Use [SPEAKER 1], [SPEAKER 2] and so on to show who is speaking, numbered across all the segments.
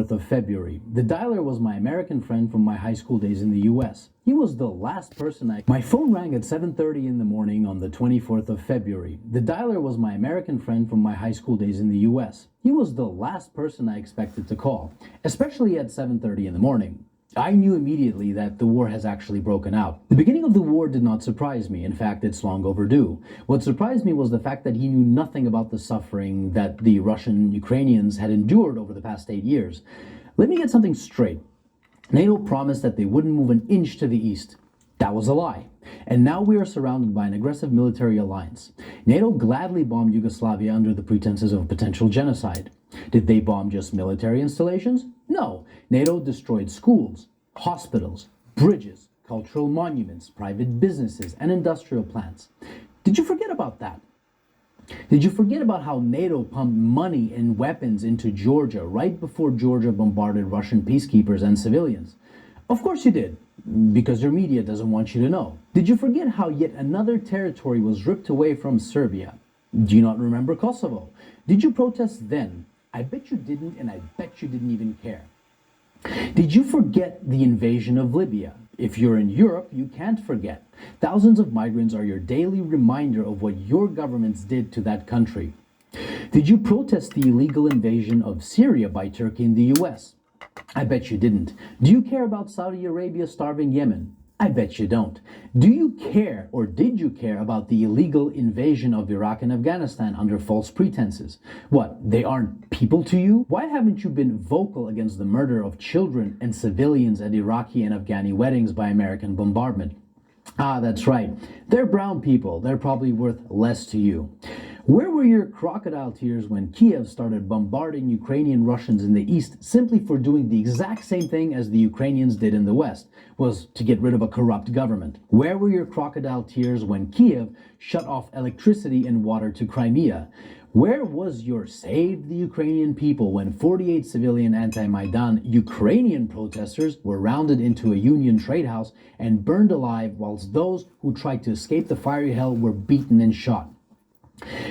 [SPEAKER 1] 24th of February. The dialer was my American friend from my high school days in the US. He was the last person My phone rang at 7:30 in the morning on the 24th of February. The dialer was my American friend from my high school days in the US. He was the last person I expected to call, especially at 7:30 in the morning. I knew immediately that the war has actually broken out. The beginning of the war did not surprise me. In fact, it's long overdue. What surprised me was the fact that he knew nothing about the suffering that the Russian Ukrainians had endured over the past 8 years. Let me get something straight. NATO promised that they wouldn't move an inch to the east. That was a lie. And now we are surrounded by an aggressive military alliance. NATO gladly bombed Yugoslavia under the pretenses of potential genocide. Did they bomb just military installations? No. NATO destroyed schools, hospitals, bridges, cultural monuments, private businesses, and industrial plants. Did you forget about that? Did you forget about how NATO pumped money and weapons into Georgia right before Georgia bombarded Russian peacekeepers and civilians? Of course you did, because your media doesn't want you to know. Did you forget how yet another territory was ripped away from Serbia? Do you not remember Kosovo? Did you protest then? I bet you didn't, and I bet you didn't even care. Did you forget the invasion of Libya? If you're in Europe, you can't forget. Thousands of migrants are your daily reminder of what your governments did to that country. Did you protest the illegal invasion of Syria by Turkey in the US? I bet you didn't. Do you care about Saudi Arabia starving Yemen? I bet you don't. Do you care, or did you care, about the illegal invasion of Iraq and Afghanistan under false pretenses? What, they aren't people to you? Why haven't you been vocal against the murder of children and civilians at Iraqi and Afghani weddings by American bombardment? Ah, that's right. They're brown people. They're probably worth less to you. Where were your crocodile tears when Kiev started bombarding Ukrainian Russians in the east simply for doing the exact same thing as the Ukrainians did in the west, was to get rid of a corrupt government? Where were your crocodile tears when Kiev shut off electricity and water to Crimea? Where was your Save the Ukrainian People when 48 civilian anti-Maidan Ukrainian protesters were rounded into a Union trade house and burned alive, whilst those who tried to escape the fiery hell were beaten and shot?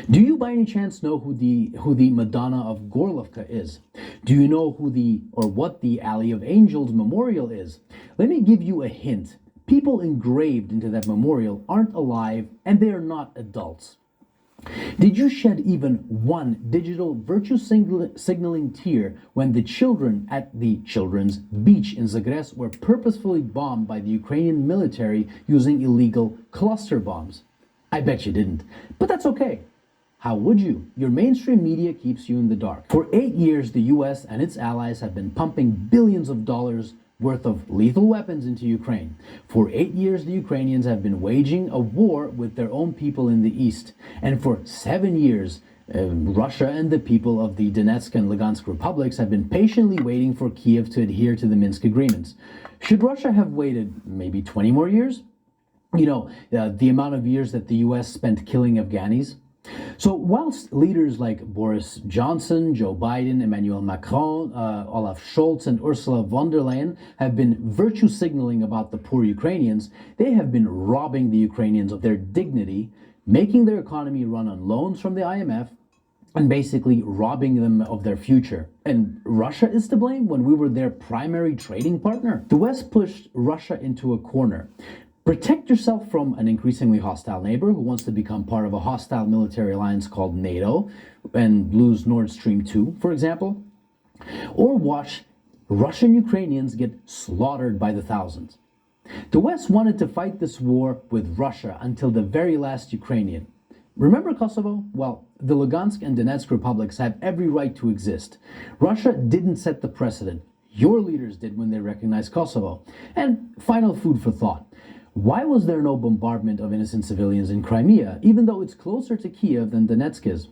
[SPEAKER 1] Do you by any chance know who the Madonna of Gorlovka is? Do you know what the Alley of Angels memorial is? Let me give you a hint. People engraved into that memorial aren't alive, and they are not adults. Did you shed even one digital virtue signaling tear when the children at the children's beach in Zagreb were purposefully bombed by the Ukrainian military using illegal cluster bombs? I bet you didn't. But that's okay. How would you? Your mainstream media keeps you in the dark. For 8 years, the US and its allies have been pumping billions of dollars worth of lethal weapons into Ukraine. For 8 years, the Ukrainians have been waging a war with their own people in the east. And for 7 years, Russia and the people of the Donetsk and Lugansk republics have been patiently waiting for Kiev to adhere to the Minsk agreements. Should Russia have waited maybe 20 more years? You know, the amount of years that the US spent killing Afghanis. So whilst leaders like Boris Johnson, Joe Biden, Emmanuel Macron, Olaf Scholz, and Ursula von der Leyen have been virtue signaling about the poor Ukrainians, they have been robbing the Ukrainians of their dignity, making their economy run on loans from the IMF, and basically robbing them of their future. And Russia is to blame when we were their primary trading partner? The West pushed Russia into a corner. Protect yourself from an increasingly hostile neighbor who wants to become part of a hostile military alliance called NATO and lose Nord Stream 2, for example. Or watch Russian Ukrainians get slaughtered by the thousands. The West wanted to fight this war with Russia until the very last Ukrainian. Remember Kosovo? Well, the Lugansk and Donetsk republics have every right to exist. Russia didn't set the precedent. Your leaders did when they recognized Kosovo. And final food for thought. Why was there no bombardment of innocent civilians in Crimea, even though it's closer to Kiev than Donetsk is?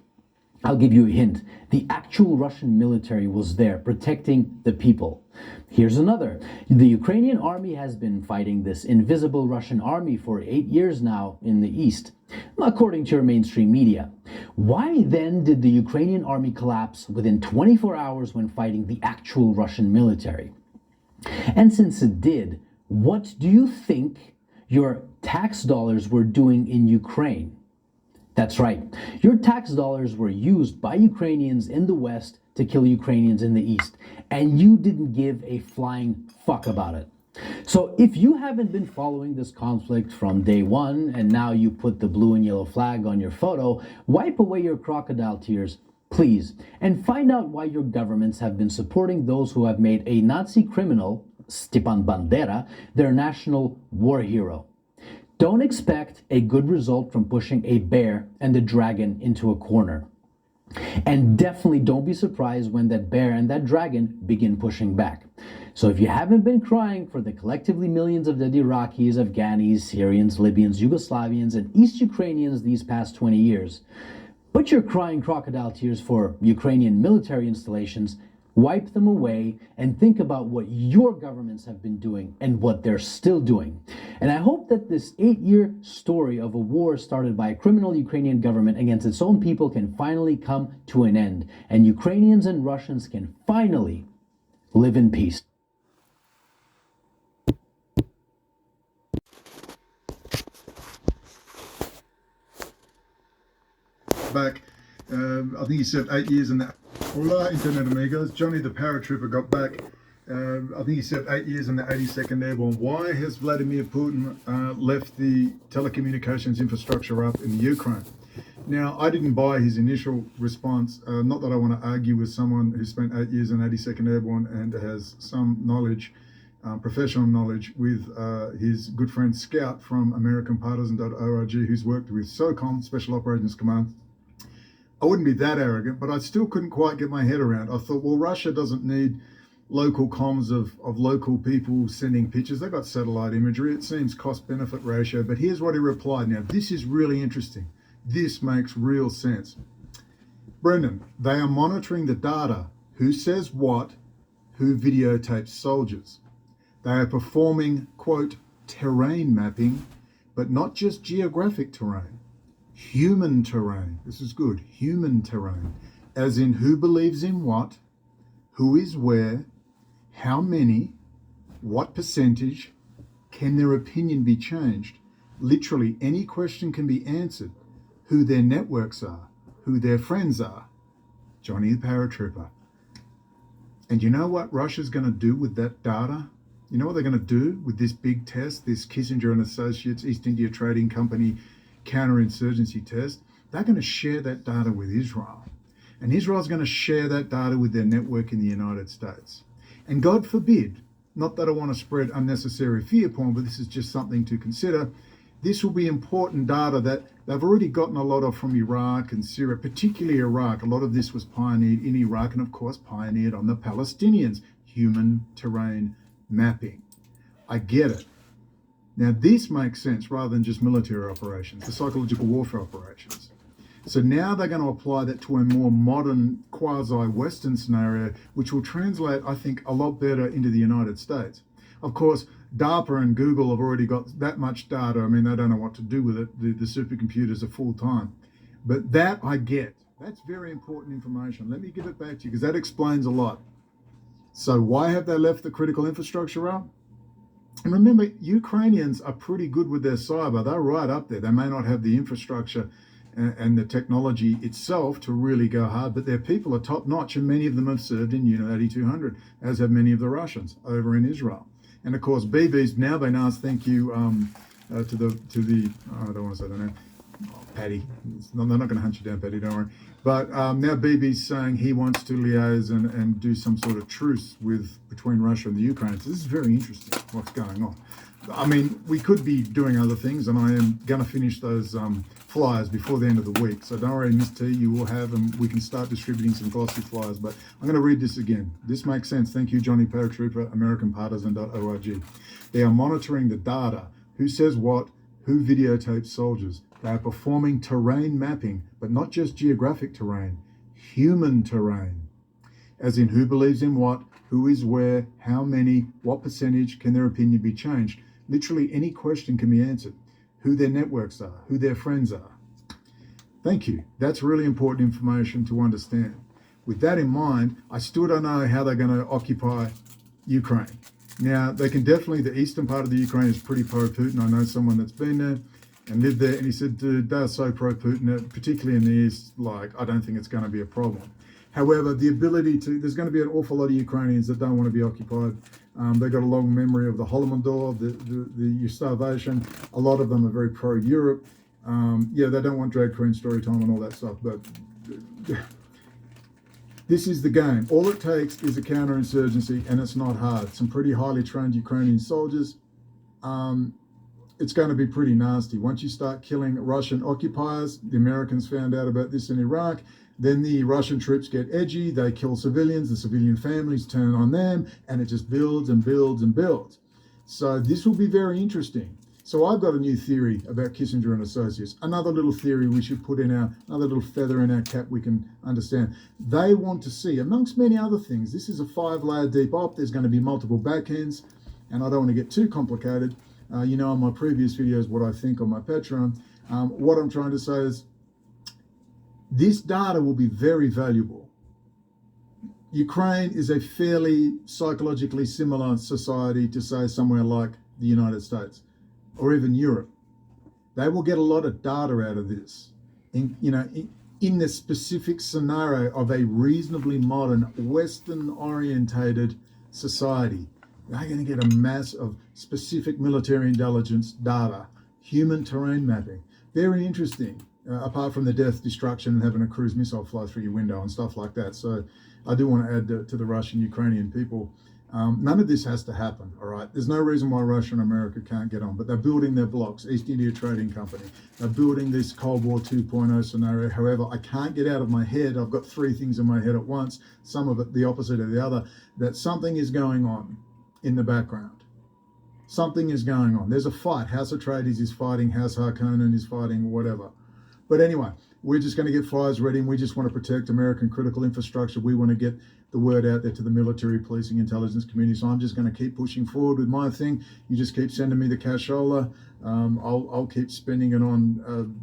[SPEAKER 1] I'll give you a hint. The actual Russian military was there, protecting the people. Here's another. The Ukrainian army has been fighting this invisible Russian army for 8 years now in the east, according to your mainstream media. Why then did the Ukrainian army collapse within 24 hours when fighting the actual Russian military? And since it did, what do you think your tax dollars were doing in Ukraine? That's right. Your tax dollars were used by Ukrainians in the West to kill Ukrainians in the East, and you didn't give a flying fuck about it. So if you haven't been following this conflict from day one, and now you put the blue and yellow flag on your photo, wipe away your crocodile tears, please, and find out why your governments have been supporting those who have made a Nazi criminal, Stepan Bandera, their national war hero. Don't expect a good result from pushing a bear and a dragon into a corner. And definitely don't be surprised when that bear and that dragon begin pushing back. So if you haven't been crying for the collectively millions of dead Iraqis, Afghanis, Syrians, Libyans, Yugoslavians, and East Ukrainians these past 20 years, but you're crying crocodile tears for Ukrainian military installations, wipe them away and think about what your governments have been doing and what they're still doing. And I hope that this 8-year story of a war started by a criminal Ukrainian government against its own people can finally come to an end, and Ukrainians and Russians can finally live in peace.
[SPEAKER 2] Back, I think he said 8 years and that. Hola, Internet amigos. Johnny the paratrooper got back. I think he said 8 years in the 82nd Airborne. Why has Vladimir Putin left the telecommunications infrastructure up in the Ukraine? Now, I didn't buy his initial response. Not that I want to argue with someone who spent 8 years in 82nd Airborne and has some knowledge, professional knowledge, with his good friend Scout from AmericanPartisan.org, who's worked with SOCOM, Special Operations Command. I wouldn't be that arrogant, but I still couldn't quite get my head around. I thought, well, Russia doesn't need local comms of local people sending pictures. They've got satellite imagery. It seems cost-benefit ratio. But here's what he replied. Now, this is really interesting. This makes real sense. Brendan, they are monitoring the data. Who says what? Who videotapes soldiers? They are performing, quote, terrain mapping, but not just geographic terrain. Human terrain. This is good. Human terrain. As in who believes in what, who is where, how many, what percentage, can their opinion be changed? Literally any question can be answered. Who their networks are, who their friends are. Johnny the paratrooper. And you know what Russia's going to do with that data? You know what they're going to do with this big test, this Kissinger and Associates East India Trading Company counterinsurgency test? They're going to share that data with Israel. And Israel's going to share that data with their network in the United States. And God forbid, not that I want to spread unnecessary fear porn, but this is just something to consider. This will be important data that they've already gotten a lot of from Iraq and Syria, particularly Iraq. A lot of this was pioneered in Iraq and, of course, pioneered on the Palestinians. Human terrain mapping. I get it. Now, this makes sense rather than just military operations, the psychological warfare operations. So now they're going to apply that to a more modern quasi-Western scenario, which will translate, I think, a lot better into the United States. Of course, DARPA and Google have already got that much data. I mean, they don't know what to do with it. The supercomputers are full time. But that I get. That's very important information. Let me give it back to you because that explains a lot. So why have they left the critical infrastructure up? And remember, Ukrainians are pretty good with their cyber. They're right up there. They may not have the infrastructure and the technology itself to really go hard, but their people are top notch, and many of them have served in Unit 8200, as have many of the Russians over in Israel. And of course, BB's now been asked, thank you to the I don't want to say the name, Paddy. They're not going to hunt you down, Paddy, don't worry. But now BB's saying he wants to liaise and do some sort of truce between Russia and the Ukraine. So this is very interesting, what's going on. I mean, we could be doing other things, and I am going to finish those flyers before the end of the week. So don't worry, Miss T, you will have, and we can start distributing some glossy flyers. But I'm going to read this again. This makes sense. Thank you, Johnny Paratrooper, AmericanPartisan.org. They are monitoring the data. Who says what? Who videotapes soldiers? They are performing terrain mapping, but not just geographic terrain, human terrain. As in who believes in what, who is where, how many, what percentage, can their opinion be changed? Literally any question can be answered. Who their networks are, who their friends are. Thank you. That's really important information to understand. With that in mind, I still don't know how they're going to occupy Ukraine. Now, they can definitely, the eastern part of the Ukraine is pretty pro-Putin. I know someone that's been there. and lived there. And he said, dude, they're so pro-Putin, particularly in the East, like, I don't think it's going to be a problem. However, the ability to, there's going to be an awful lot of Ukrainians that don't want to be occupied. They've got a long memory of the Holodomor, the starvation. A lot of them are very pro-Europe. Yeah, they don't want drag queen story time and all that stuff, but this is the game. All it takes is a counterinsurgency, and it's not hard. Some pretty highly trained Ukrainian soldiers. It's going to be pretty nasty. Once you start killing Russian occupiers, the Americans found out about this in Iraq, then the Russian troops get edgy, they kill civilians, the civilian families turn on them, and it just builds and builds and builds. So this will be very interesting. So I've got a new theory about Kissinger and Associates. Another little theory we should put in another little feather in our cap we can understand. They want to see, amongst many other things, this is a 5-layer deep op, there's going to be multiple backends, and I don't want to get too complicated. You know, in my previous videos, what I think on my Patreon. What I'm trying to say is, this data will be very valuable. Ukraine is a fairly psychologically similar society to, say, somewhere like the United States or even Europe. They will get a lot of data out of this. In the specific scenario of a reasonably modern, Western-orientated society, they're going to get a mass of specific military intelligence data, human terrain mapping. Very interesting. Apart from the death, destruction, and having a cruise missile fly through your window and stuff like that. So I do want to add to the Russian-Ukrainian people, none of this has to happen, all right? There's no reason why Russia and America can't get on, but they're building their blocks, East India Trading Company. They're building this Cold War 2.0 scenario. However, I can't get out of my head. I've got 3 things in my head at once, some of it the opposite of the other, that something is going on in the background. Something is going on. There's a fight. House Atreides is fighting, House Harkonnen is fighting, whatever. But anyway, we're just going to get fires ready, and we just want to protect American critical infrastructure. We want to get the word out there to the military, policing, intelligence community. So I'm just going to keep pushing forward with my thing. You just keep sending me the cashola. I'll keep spending it on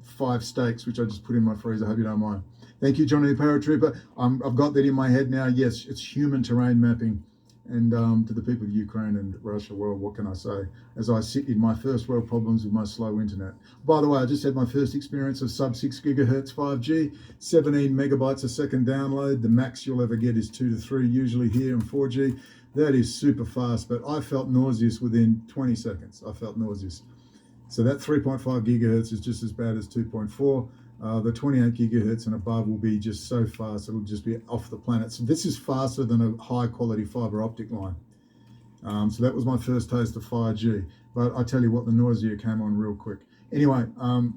[SPEAKER 2] 5 steaks, which I just put in my freezer. I hope you don't mind. Thank you, Johnny the Paratrooper. I've got that in my head now. Yes, it's human terrain mapping. And to the people of Ukraine and Russia, well, what can I say? As I sit in my first world problems with my slow internet. By the way, I just had my first experience of sub 6 gigahertz 5G, 17 megabytes a second download. The max you'll ever get is 2 to 3, usually here in 4G. That is super fast, but I felt nauseous within 20 seconds. I felt nauseous. So that 3.5 gigahertz is just as bad as 2.4. The 28 gigahertz and above will be just so fast, it'll just be off the planet. So this is faster than a high quality fiber optic line. So that was my first taste of 5G. But I tell you what, the nausea came on real quick. Anyway,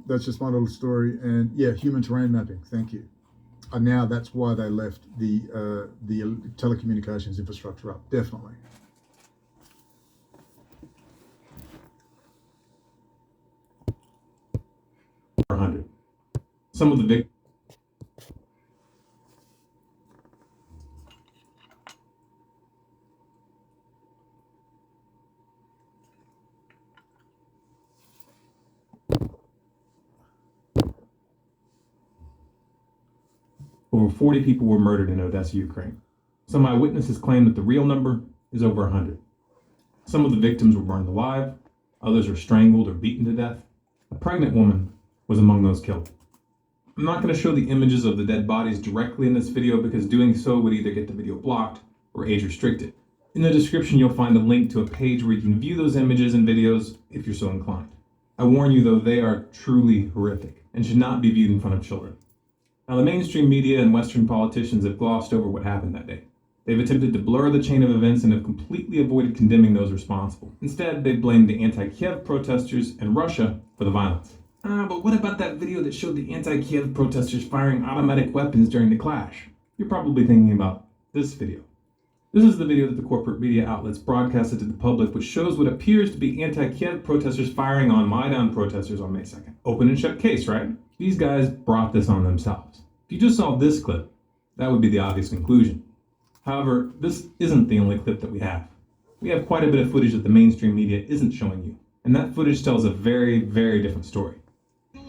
[SPEAKER 2] that's just my little story. And yeah, human terrain mapping, thank you. And now that's why they left the telecommunications infrastructure up, definitely.
[SPEAKER 3] Some of the victims. Over 40 people were murdered in Odessa, Ukraine. Some eyewitnesses claim that the real number is over 100. Some of the victims were burned alive, others were strangled or beaten to death. A pregnant woman was among those killed. I'm not going to show the images of the dead bodies directly in this video because doing so would either get the video blocked or age restricted. In the description, you'll find a link to a page where you can view those images and videos if you're so inclined. I warn you though, they are truly horrific and should not be viewed in front of children. Now, the mainstream media and Western politicians have glossed over what happened that day. They've attempted to blur the chain of events and have completely avoided condemning those responsible. Instead, they've blamed the anti-Kiev protesters and Russia for the violence. But what about that video that showed the anti-Kiev protesters firing automatic weapons during the clash? You're probably thinking about this video. This is the video that the corporate media outlets broadcasted to the public, which shows what appears to be anti-Kiev protesters firing on Maidan protesters on May 2nd. Open and shut case, right? These guys brought this on themselves. If you just saw this clip, that would be the obvious conclusion. However, this isn't the only clip that we have. We have quite a bit of footage that the mainstream media isn't showing you, and that footage tells a very, very different story.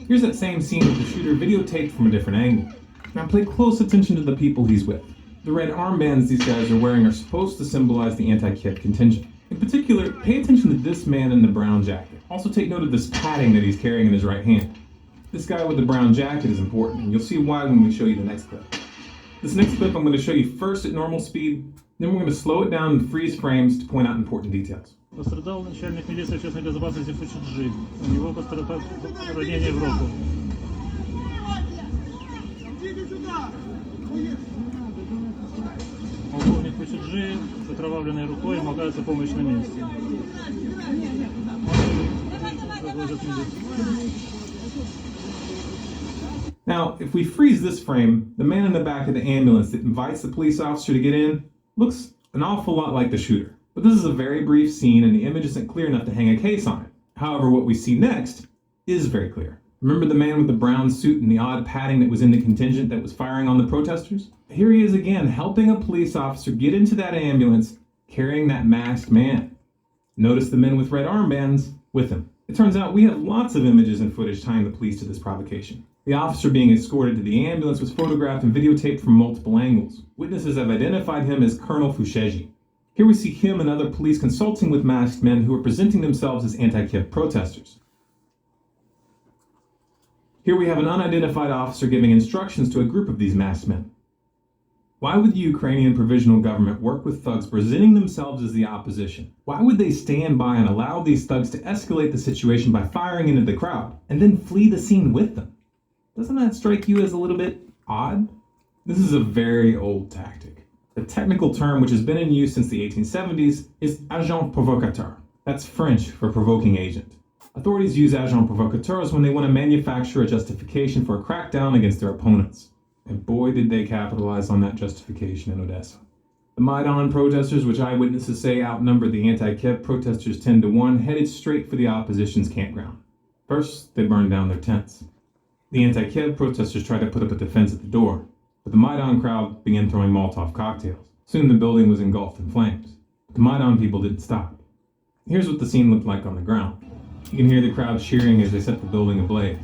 [SPEAKER 3] Here's that same scene with the shooter videotaped from a different angle. Now pay close attention to the people he's with. The red armbands these guys are wearing are supposed to symbolize the anti-Kiev contingent. In particular, pay attention to this man in the brown jacket. Also take note of this padding that he's carrying in his right hand. This guy with the brown jacket is important, and you'll see why when we show you the next clip. This next clip I'm going to show you first at normal speed, then we're going to slow it down and freeze frames to point out important details.
[SPEAKER 4] Пострадал начальник милиции общественной безопасности Фучиджи. У него ранение в руку. Полковник Фучиджи с окровавленной рукой, ему оказывается помощь на месте.
[SPEAKER 3] Now, if we freeze this frame, the man in the back of the ambulance that invites the police officer to get in looks an awful lot like the shooter. But this is a very brief scene and the image isn't clear enough to hang a case on it. However, what we see next is very clear. Remember the man with the brown suit and the odd padding that was in the contingent that was firing on the protesters? Here he is again, helping a police officer get into that ambulance, carrying that masked man. Notice the men with red armbands with him. It turns out we have lots of images and footage tying the police to this provocation. The officer being escorted to the ambulance was photographed and videotaped from multiple angles. Witnesses have identified him as Colonel Fusheji. Here we see him and other police consulting with masked men who are presenting themselves as anti-Kiev protesters. Here we have an unidentified officer giving instructions to a group of these masked men. Why would the Ukrainian provisional government work with thugs presenting themselves as the opposition? Why would they stand by and allow these thugs to escalate the situation by firing into the crowd and then flee the scene with them? Doesn't that strike you as a little bit odd? This is a very old tactic. The technical term, which has been in use since the 1870s, is agent provocateur. That's French for provoking agent. Authorities use agent provocateurs when they want to manufacture a justification for a crackdown against their opponents. And boy, did they capitalize on that justification in Odessa. The Maidan protesters, which eyewitnesses say outnumbered the anti-Kiev protesters 10-1, headed straight for the opposition's campground. First, they burned down their tents. The anti-Kiev protesters tried to put up a defense at the door, but the Maidan crowd began throwing Molotov cocktails. Soon the building was engulfed in flames. But the Maidan people didn't stop. Here's what the scene looked like on the ground. You can hear the crowd cheering as they set the building ablaze.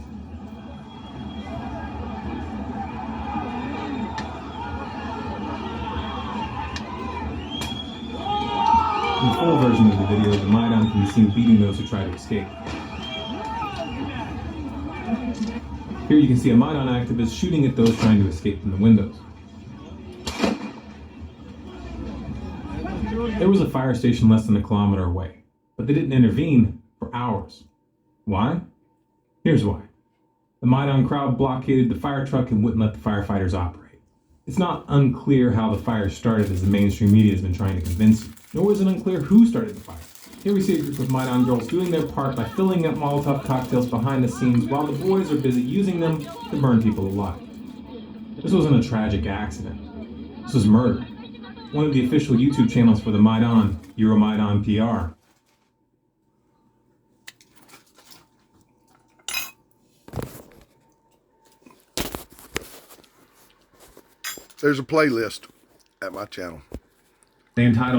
[SPEAKER 3] In the full version of the video, the Maidan can be seen beating those who try to escape. Here you can see a Maidan activist shooting at those trying to escape from the windows. There was a fire station less than a kilometer away, but they didn't intervene for hours. Why? Here's why. The Maidan crowd blockaded the fire truck and wouldn't let the firefighters operate. It's not unclear how the fire started, as the mainstream media has been trying to convince you, nor is it unclear who started the fire. Here we see a group of Maidan girls doing their part by filling up Molotov cocktails behind the scenes while the boys are busy using them to burn people alive. This wasn't a tragic accident. This was murder. One of the official YouTube channels for the Maidan, Euromaidan PR.
[SPEAKER 5] There's a playlist at my channel.
[SPEAKER 3] They entitled